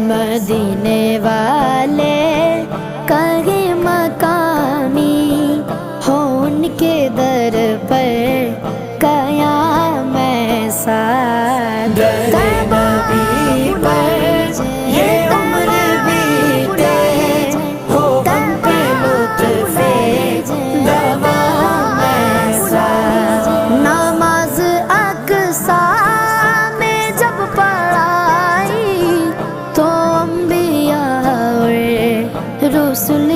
मदीने वाले कहे मकामी हो उनके दर पर कया मैं साथ नबी पर ये उम्र बीते हो गम पे लुत्फ़े दवा मैं साथ। नमाज अक़सा में जब पढ़ाई तो अंबिया और रसूल